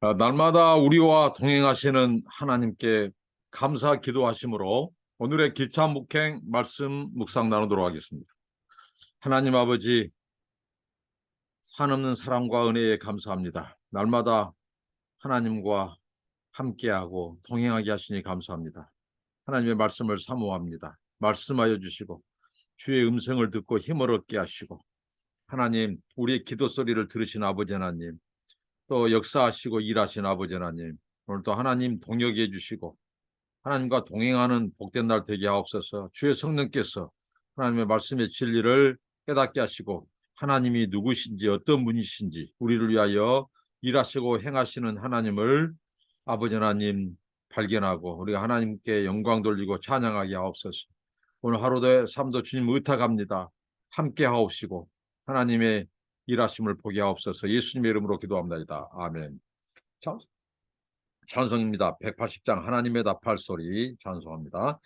날마다 우리와 동행하시는 하나님께 감사 기도하심으로 오늘의 기차 목행 말씀 묵상 나누도록 하겠습니다. 하나님 아버지, 한없는 사랑과 은혜에 감사합니다. 날마다 하나님과 함께하고 동행하게 하시니 감사합니다. 하나님의 말씀을 사모합니다. 말씀하여 주시고 주의 음성을 듣고 힘을 얻게 하시고, 하나님, 우리의 기도 소리를 들으신 아버지 하나님, 또 역사하시고 일하신 아버지 하나님, 오늘도 하나님 동역해 주시고 하나님과 동행하는 복된 날 되게 하옵소서. 주의 성령께서 하나님의 말씀의 진리를 깨닫게 하시고, 하나님이 누구신지 어떤 분이신지 우리를 위하여 일하시고 행하시는 하나님을 아버지 하나님 발견하고 우리가 하나님께 영광 돌리고 찬양하게 하옵소서. 오늘 하루도 삶도 주님 의탁합니다. 함께 하옵시고 하나님의 일하심을 보게 하옵소서. 예수님의 이름으로 기도합니다. 아멘. 찬송입니다. 180장 하나님의 나팔 소리 찬송합니다.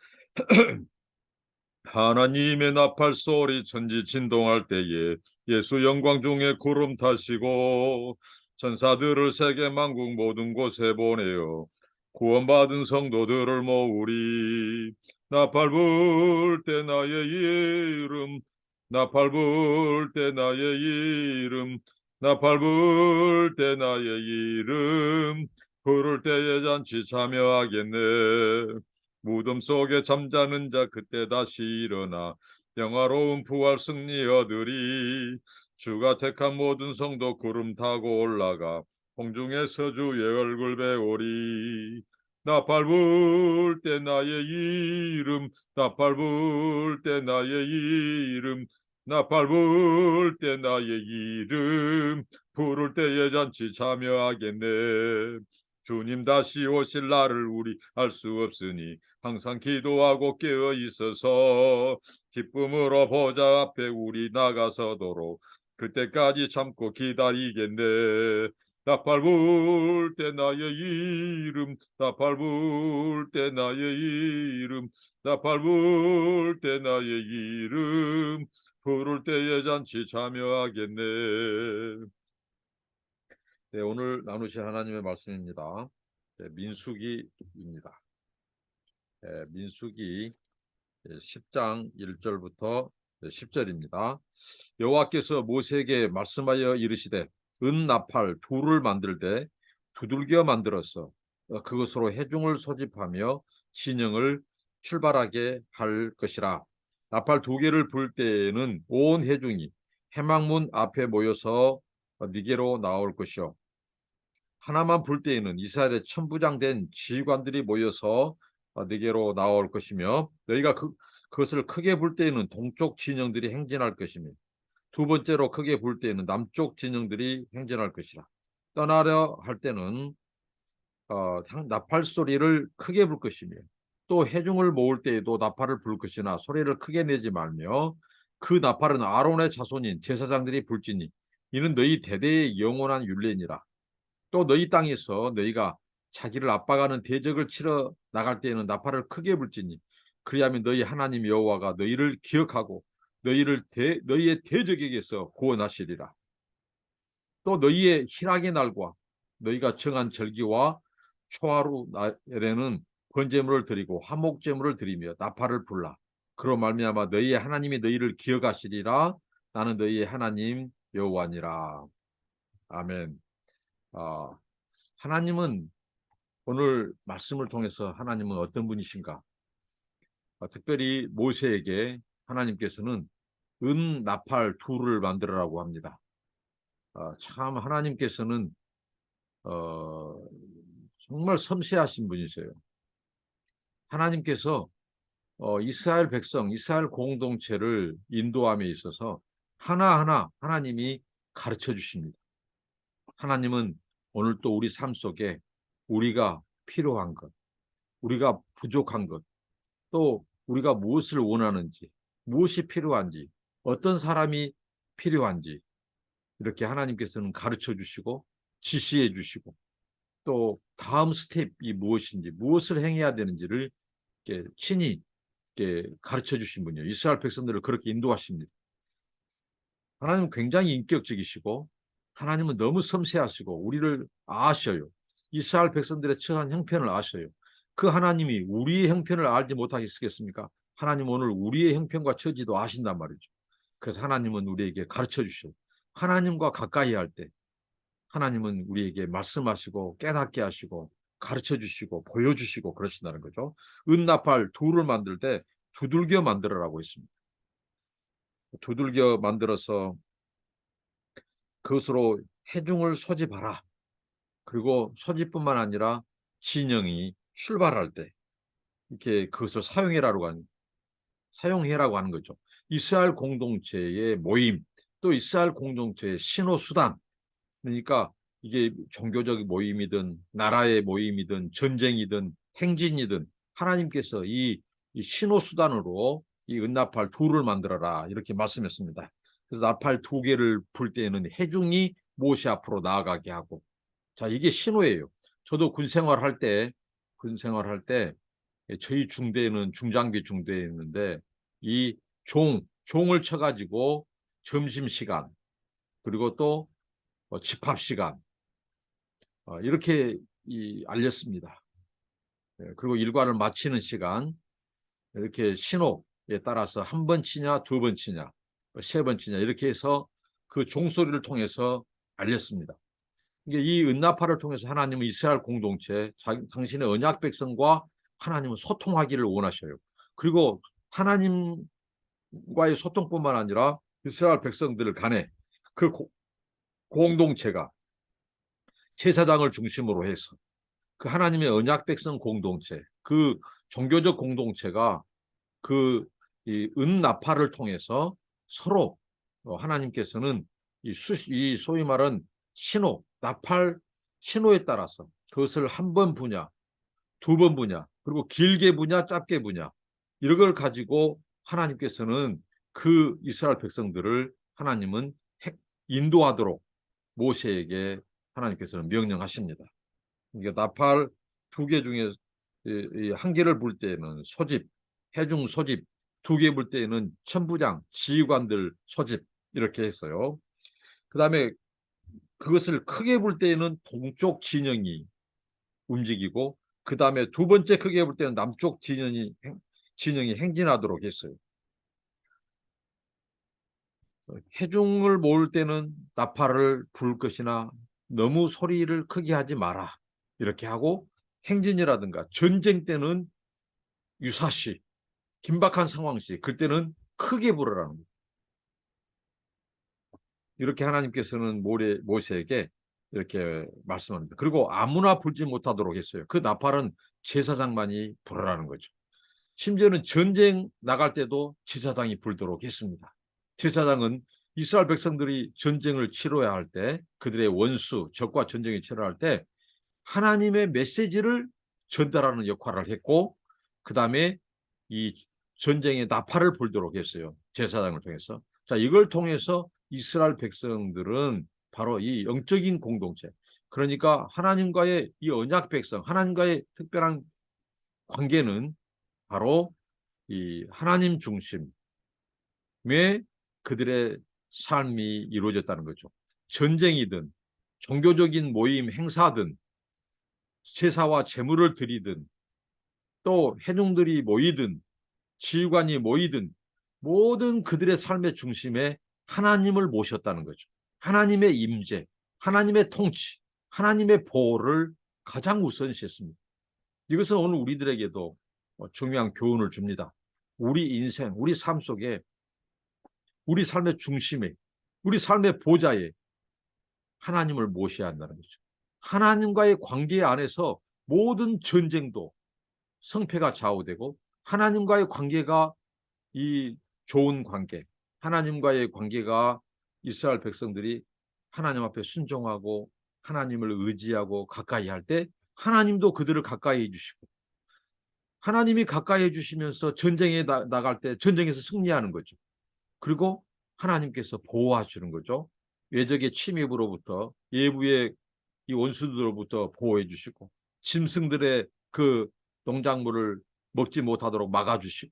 하나님의 나팔 소리 천지 진동할 때에 예수 영광 중에 구름 타시고 천사들을 세계 만국 모든 곳에 보내어 구원받은 성도들을 모으리. 나팔 불 때 나의 이름, 나팔 불 때 나의 이름, 나팔 불 때 나의 이름, 부를 때에 잔치 참여하겠네. 무덤 속에 잠자는 자 그때 다시 일어나 영화로운 부활 승리 얻으리. 주가 택한 모든 성도 구름 타고 올라가 공중에서 주의 얼굴 배우리. 나팔 불 때 나의 이름, 나팔 불 때 나의 이름, 나팔 불 때 나의 이름, 부를 때에 잔치 참여하겠네. 주님 다시 오실 날을 우리 알 수 없으니 항상 기도하고 깨어 있어서 기쁨으로 보좌 앞에 우리 나가서도록 그때까지 참고 기다리겠네. 나팔 불 때 나의 이름, 나팔 불 때 나의 이름, 나팔 불 때 나의 이름, 부를 때에 잔치 참여하겠네. 네, 오늘 나누실 하나님의 말씀입니다. 네, 민수기입니다. 네, 민수기 10장 1절부터 10절입니다. 여호와께서 모세에게 말씀하여 이르시되 은나팔 둘을 만들되 두들겨 만들어서 그것으로 회중을 소집하며 진영을 출발하게 할 것이라. 나팔 두 개를 불 때에는 온 회중이 회막문 앞에 모여서 네게로 나올 것이요, 하나만 불 때에는 이스라엘의 천부장된 지휘관들이 모여서 네게로 나올 것이며, 너희가 그것을 크게 불 때에는 동쪽 진영들이 행진할 것이며 두 번째로 크게 불 때에는 남쪽 진영들이 행진할 것이라. 떠나려 할 때는 나팔 소리를 크게 불 것이며 또 회중을 모을 때에도 나팔을 불 것이나 소리를 크게 내지 말며 그 나팔은 아론의 자손인 제사장들이 불지니 이는 너희 대대의 영원한 율례니라. 또 너희 땅에서 너희가 자기를 압박하는 대적을 치러 나갈 때에는 나팔을 크게 불지니 그리하면 너희 하나님 여호와가 너희를 기억하고 너희의 대적에게서 구원하시리라. 또 너희의 희락의 날과 너희가 정한 절기와 초하루 날에는 번제물을 드리고 화목제물을 드리며 나팔을 불라. 그로 말미암아 너희의 하나님이 너희를 기억하시리라. 나는 너희의 하나님 여호와니라. 아멘. 아, 하나님은, 오늘 말씀을 통해서 하나님은 어떤 분이신가? 특별히 모세에게 하나님께서는 나팔 둘을 만들어라고 합니다. 참 하나님께서는 어, 정말 섬세하신 분이세요. 하나님께서 이스라엘 백성, 이스라엘 공동체를 인도함에 있어서 하나하나 하나님이 가르쳐 주십니다. 하나님은 오늘 또 우리 삶 속에 우리가 필요한 것, 우리가 부족한 것, 또 우리가 무엇을 원하는지, 무엇이 필요한지, 어떤 사람이 필요한지 이렇게 하나님께서는 가르쳐 주시고 지시해 주시고 또 다음 스텝이 무엇인지, 무엇을 행해야 되는지를 이렇게 친히 이렇게 가르쳐 주신 분이에요. 이스라엘 백성들을 그렇게 인도하십니다. 하나님은 굉장히 인격적이시고 하나님은 너무 섬세하시고 우리를 아셔요. 이스라엘 백성들의 처한 형편을 아셔요. 그 하나님이 우리의 형편을 알지 못하겠습니까? 하나님 오늘 우리의 형편과 처지도 아신단 말이죠. 그래서 하나님은 우리에게 가르쳐 주셔요. 하나님과 가까이 할 때 하나님은 우리에게 말씀하시고 깨닫게 하시고 가르쳐 주시고 보여주시고 그러신다는 거죠. 은나팔 둘을 만들 때 두들겨 만들어라고 했습니다. 두들겨 만들어서 그것으로 해중을 소집하라. 그리고 소집뿐만 아니라 진영이 출발할 때 이렇게 그것을 사용해라고 하는 거죠. 이스라엘 공동체의 모임, 또 이스라엘 공동체의 신호 수단. 그러니까 이게 종교적 모임이든 나라의 모임이든 전쟁이든 행진이든 하나님께서 이 신호 수단으로 이 은나팔 둘을 만들어라 이렇게 말씀했습니다. 그래서 나팔 두 개를 불 때에는 해중이 모세 앞으로 나아가게 하고, 자 이게 신호예요. 저도 군 생활할 때 저희 중대에는 중장비 중대에 있는데 이 종을 쳐가지고 점심시간 그리고 또 집합시간 이렇게 알렸습니다. 그리고 일과를 마치는 시간 이렇게 신호에 따라서 한 번 치냐 두 번 치냐 세 번 치냐 이렇게 해서 그 종소리를 통해서 알렸습니다. 이게 이 은나팔을 통해서 하나님은 이스라엘 공동체 당신의 언약 백성과 하나님은 소통하기를 원하셔요. 그리고 하나님과의 소통뿐만 아니라 이스라엘 백성들 간에 그 공동체가 제사장을 중심으로 해서 그 하나님의 언약 백성 공동체, 그 종교적 공동체가 그 은나팔을 통해서 서로 하나님께서는 이 소위 말한 신호, 나팔 신호에 따라서 그것을 한 번 부냐, 두 번 부냐, 그리고 길게 부냐, 짧게 부냐 이런 걸 가지고 하나님께서는 그 이스라엘 백성들을 하나님은 인도하도록 모세에게 하나님께서는 명령하십니다. 그러니까 나팔 두 개 중에 한 개를 불 때에는 소집, 해중 소집, 두 개 불 때에는 천부장, 지휘관들 소집 이렇게 했어요. 그 다음에 그것을 크게 불 때에는 동쪽 진영이 움직이고 그 다음에 두 번째 크게 불 때는 남쪽 진영이 행진하도록 했어요. 해중을 모을 때는 나팔을 불 것이나 너무 소리를 크게 하지 마라 이렇게 하고, 행진이라든가 전쟁 때는 유사시 긴박한 상황시 그때는 크게 부르라는 거예요. 이렇게 하나님께서는 모세에게 이렇게 말씀합니다. 그리고 아무나 불지 못하도록 했어요. 그 나팔은 제사장만이 부르라는 거죠. 심지어는 전쟁 나갈 때도 제사장이 불도록 했습니다. 제사장은 이스라엘 백성들이 전쟁을 치러야 할 때, 그들의 원수, 적과 전쟁을 치러야 할 때 하나님의 메시지를 전달하는 역할을 했고, 그 다음에 이 전쟁의 나팔을 불도록 했어요. 제사장을 통해서. 자, 이걸 통해서 이스라엘 백성들은 바로 이 영적인 공동체, 그러니까 하나님과의 이 언약 백성, 하나님과의 특별한 관계는 바로 이 하나님 중심의 그들의 삶이 이루어졌다는 거죠. 전쟁이든 종교적인 모임 행사든 제사와 제물을 드리든 또 회중들이 모이든 지휘관이 모이든 모든 그들의 삶의 중심에 하나님을 모셨다는 거죠. 하나님의 임재, 하나님의 통치, 하나님의 보호를 가장 우선시했습니다. 이것은 오늘 우리들에게도 중요한 교훈을 줍니다. 우리 인생, 우리 삶 속에 우리 삶의 중심에, 우리 삶의 보좌에 하나님을 모셔야 한다는 거죠. 하나님과의 관계 안에서 모든 전쟁도 성패가 좌우되고, 하나님과의 관계가 이 좋은 관계, 하나님과의 관계가 이스라엘 백성들이 하나님 앞에 순종하고 하나님을 의지하고 가까이 할 때 하나님도 그들을 가까이 해주시고, 하나님이 가까이 해주시면서 전쟁에 나갈 때 전쟁에서 승리하는 거죠. 그리고 하나님께서 보호하시는 거죠. 외적의 침입으로부터, 예부의 이 원수들로부터 보호해 주시고, 짐승들의 그 농작물을 먹지 못하도록 막아주시고,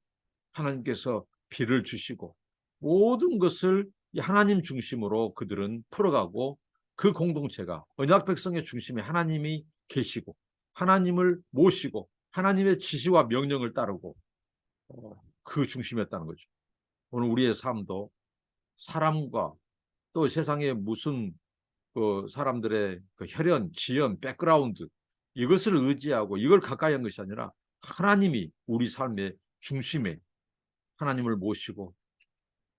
하나님께서 비를 주시고, 모든 것을 하나님 중심으로 그들은 풀어가고 그 공동체가 언약 백성의 중심에 하나님이 계시고 하나님을 모시고 하나님의 지시와 명령을 따르고 그 중심이었다는 거죠. 오늘 우리의 삶도 사람과 또 세상에 무슨 그 사람들의 그 혈연, 지연, 백그라운드 이것을 의지하고 이걸 가까이 한 것이 아니라 하나님이 우리 삶의 중심에 하나님을 모시고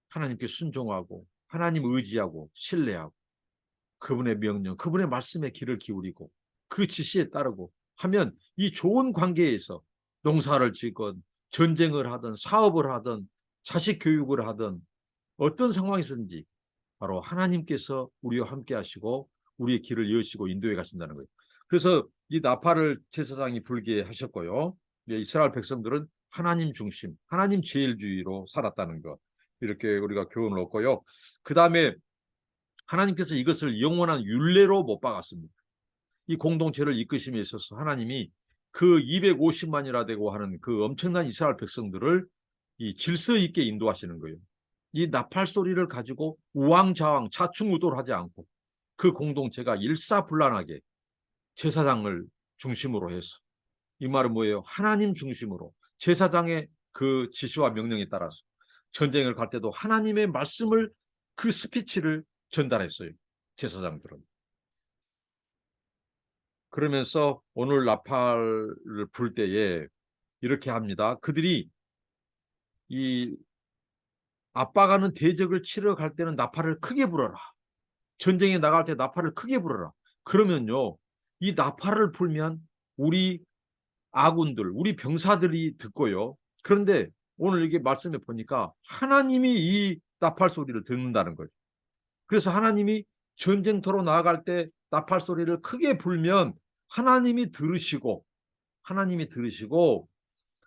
하나님께 순종하고 하나님 의지하고 신뢰하고 그분의 명령, 그분의 말씀에 귀를 기울이고 그 지시에 따르고 하면 이 좋은 관계에서 농사를 짓건 전쟁을 하든 사업을 하든 자식 교육을 하든 어떤 상황이든지 바로 하나님께서 우리와 함께 하시고 우리의 길을 여시고 인도해 가신다는 거예요. 그래서 이 나팔을 제사장이 불게 하셨고요. 이스라엘 백성들은 하나님 중심, 하나님 제일주의로 살았다는 것. 이렇게 우리가 교훈을 얻고요. 그 다음에 하나님께서 이것을 영원한 율례로 못 박았습니다. 이 공동체를 이끄심에 있어서 하나님이 그 250만이라 되고 하는 그 엄청난 이스라엘 백성들을 이 질서 있게 인도하시는 거예요. 이 나팔 소리를 가지고 우왕좌왕 좌충우돌하지 않고 그 공동체가 일사불란하게 제사장을 중심으로 해서 이 말은 뭐예요? 하나님 중심으로 제사장의 그 지시와 명령에 따라서 전쟁을 갈 때도 하나님의 말씀을 그 스피치를 전달했어요. 제사장들은. 그러면서 오늘 나팔을 불 때에 이렇게 합니다. 그들이 이 아빠가는 대적을 치러 갈 때는 나팔을 크게 불어라. 전쟁에 나갈 때 나팔을 크게 불어라. 그러면요, 이 나팔을 불면 우리 아군들, 우리 병사들이 듣고요. 그런데 오늘 이게 말씀해 보니까 하나님이 이 나팔 소리를 듣는다는 거죠. 그래서 하나님이 전쟁터로 나아갈 때 나팔 소리를 크게 불면 하나님이 들으시고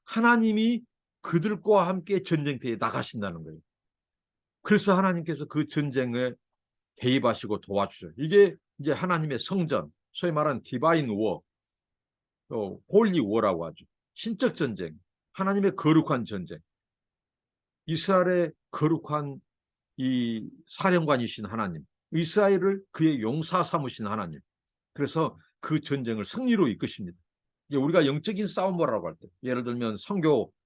하나님이 그들과 함께 전쟁터에 나가신다는 거예요. 그래서 하나님께서 그 전쟁에 개입하시고 도와주셔요. 이게 이제 하나님의 성전, 소위 말하는 디바인 워, 홀리 워라고 하죠. 신적 전쟁, 하나님의 거룩한 전쟁, 이스라엘의 거룩한 이 사령관이신 하나님, 이스라엘을 그의 용사 삼으신 하나님. 그래서 그 전쟁을 승리로 이끄십니다. 우리가 영적인 싸움이라고 할 때, 예를 들면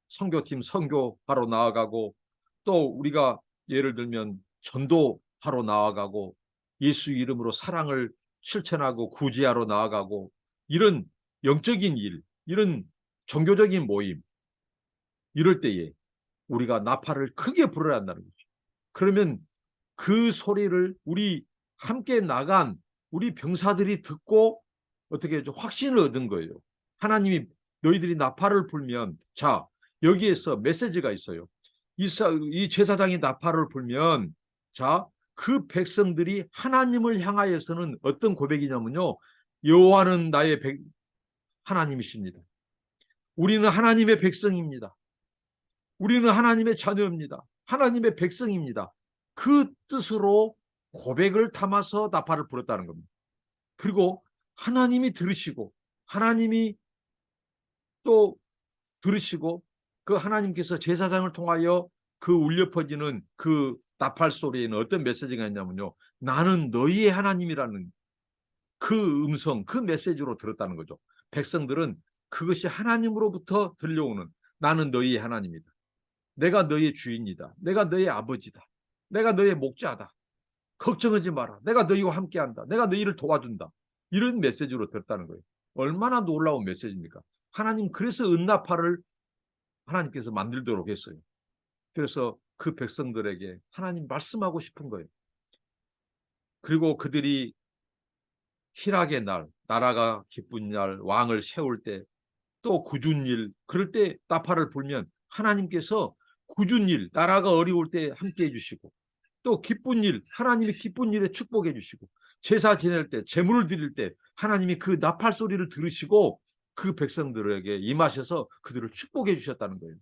선교팀 선교하러 나아가고, 또 우리가 예를 들면 전도하러 나아가고, 예수 이름으로 사랑을 실천하고 구제하러 나아가고, 이런 영적인 일, 이런 종교적인 모임, 이럴 때에 우리가 나팔을 크게 불어야 한다는 거죠. 그러면 그 소리를 우리 함께 나간 우리 병사들이 듣고 어떻게 좀 확신을 얻은 거예요. 하나님이 너희들이 나팔을 불면, 자, 여기에서 메시지가 있어요. 이 제사장이 나팔을 불면, 자, 그 백성들이 하나님을 향하여서는 어떤 고백이냐면요. 여호와는 나의 하나님이십니다. 우리는 하나님의 백성입니다. 우리는 하나님의 자녀입니다. 하나님의 백성입니다. 그 뜻으로 고백을 담아서 나팔을 불었다는 겁니다. 그리고 하나님이 들으시고 하나님이 또 들으시고 그 하나님께서 제사장을 통하여 그 울려 퍼지는 그 나팔 소리에는 어떤 메시지가 있냐면요. 나는 너희의 하나님이라는 그 음성, 그 메시지로 들었다는 거죠. 백성들은 그것이 하나님으로부터 들려오는 나는 너희의 하나님이다. 내가 너희의 주인이다. 내가 너희의 아버지다. 내가 너희의 목자다. 걱정하지 마라. 내가 너희와 함께한다. 내가 너희를 도와준다. 이런 메시지로 들었다는 거예요. 얼마나 놀라운 메시지입니까? 하나님 그래서 은나팔을 하나님께서 만들도록 했어요. 그래서 그 백성들에게 하나님 말씀하고 싶은 거예요. 그리고 그들이 희락의 날, 나라가 기쁜 날, 왕을 세울 때, 또 굳은 일, 그럴 때 나팔을 불면 하나님께서 굳은 일, 나라가 어려울 때 함께해 주시고, 또 기쁜 일, 하나님이 기쁜 일에 축복해 주시고, 제사 지낼 때, 제물을 드릴 때 하나님이 그 나팔 소리를 들으시고 그 백성들에게 임하셔서 그들을 축복해 주셨다는 거예요.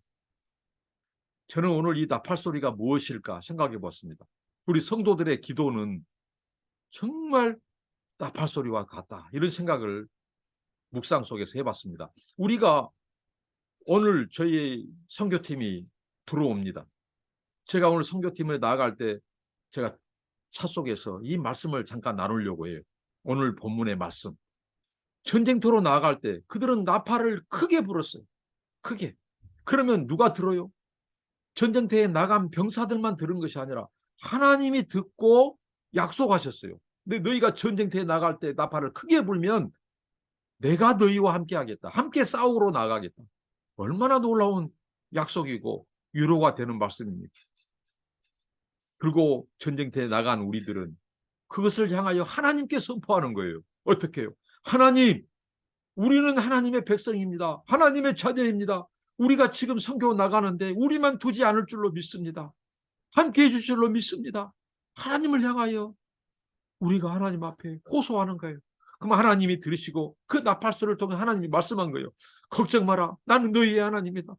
저는 오늘 이 나팔 소리가 무엇일까 생각해 봤습니다. 우리 성도들의 기도는 정말 나팔 소리와 같다. 이런 생각을 묵상 속에서 해봤습니다. 우리가 오늘 저희 선교팀이 들어옵니다. 제가 오늘 선교팀을 나아갈 때 제가 차 속에서 이 말씀을 잠깐 나누려고 해요. 오늘 본문의 말씀. 전쟁터로 나아갈 때 그들은 나팔을 크게 불었어요. 크게. 그러면 누가 들어요? 전쟁터에 나간 병사들만 들은 것이 아니라 하나님이 듣고 약속하셨어요. 근데 너희가 전쟁터에 나갈 때 나팔을 크게 불면 내가 너희와 함께 하겠다. 함께 싸우러 나가겠다. 얼마나 놀라운 약속이고 위로가 되는 말씀입니까? 그리고 전쟁터에 나간 우리들은 그것을 향하여 하나님께 선포하는 거예요. 어떻게 해요? 하나님, 우리는 하나님의 백성입니다. 하나님의 자녀입니다. 우리가 지금 선교 나가는데 우리만 두지 않을 줄로 믿습니다. 함께 해줄 줄로 믿습니다. 하나님을 향하여 우리가 하나님 앞에 호소하는 거예요. 그럼 하나님이 들으시고 그 나팔소를 통해 하나님이 말씀한 거예요. 걱정 마라. 나는 너희의 하나님이다.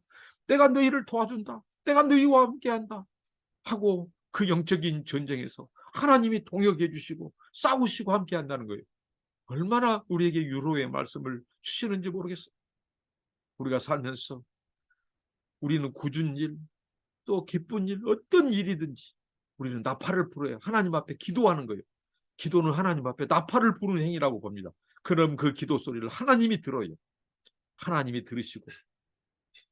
내가 너희를 도와준다. 내가 너희와 함께한다. 하고 그 영적인 전쟁에서 하나님이 동역해 주시고 싸우시고 함께한다는 거예요. 얼마나 우리에게 위로의 말씀을 주시는지 모르겠어요. 우리가 살면서 우리는 굳은 일, 또 기쁜 일, 어떤 일이든지 우리는 나팔을 불어야 하나님 앞에 기도하는 거예요. 기도는 하나님 앞에 나팔을 부르는 행위라고 봅니다. 그럼 그 기도 소리를 하나님이 들어요. 하나님이 들으시고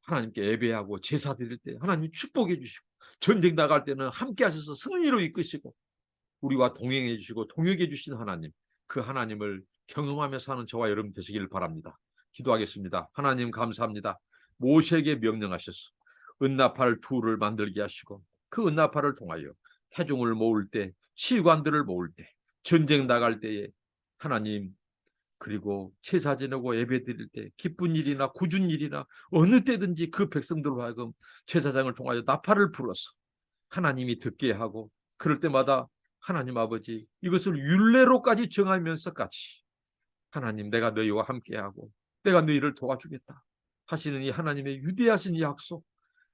하나님께 예배하고 제사 드릴 때 하나님이 축복해 주시고 전쟁 나갈 때는 함께 하셔서 승리로 이끄시고 우리와 동행해 주시고 동역해 주신 하나님, 그 하나님을 경험하며 사는 저와 여러분 되시기를 바랍니다. 기도하겠습니다. 하나님 감사합니다. 모세에게 명령하셔서 은나팔 둘을 만들게 하시고 그 은나팔을 통하여 회중을 모을 때, 시관들을 모을 때, 전쟁 나갈 때에 하나님, 그리고 제사 지내고 예배 드릴 때 기쁜 일이나 굳은 일이나 어느 때든지 그 백성들로 하여금 제사장을 통하여 나팔을 불어서 하나님이 듣게 하고, 그럴 때마다 하나님 아버지 이것을 율례로까지 정하면서까지 하나님, 내가 너희와 함께하고 내가 너희를 도와주겠다 하시는 이 하나님의 위대하신 약속,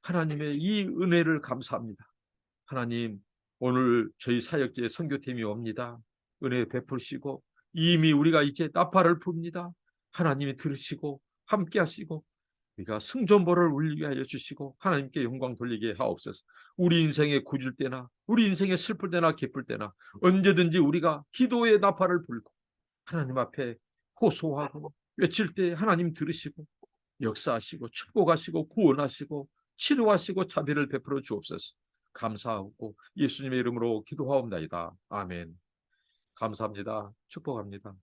하나님의 이 은혜를 감사합니다. 하나님, 오늘 저희 사역지에 선교팀이 옵니다. 은혜 베푸시고 이미 우리가 이제 나팔을 붑니다. 하나님이 들으시고 함께 하시고 우리가 승전보를 울리게 하여 주시고 하나님께 영광 돌리게 하옵소서. 우리 인생에 굳을 때나 우리 인생에 슬플 때나 기쁠 때나 언제든지 우리가 기도의 나팔을 불고 하나님 앞에 호소하고 외칠 때 하나님 들으시고 역사하시고 축복하시고 구원하시고 치료하시고 자비를 베풀어 주옵소서. 감사하고 예수님의 이름으로 기도하옵나이다. 아멘. 감사합니다. 축복합니다.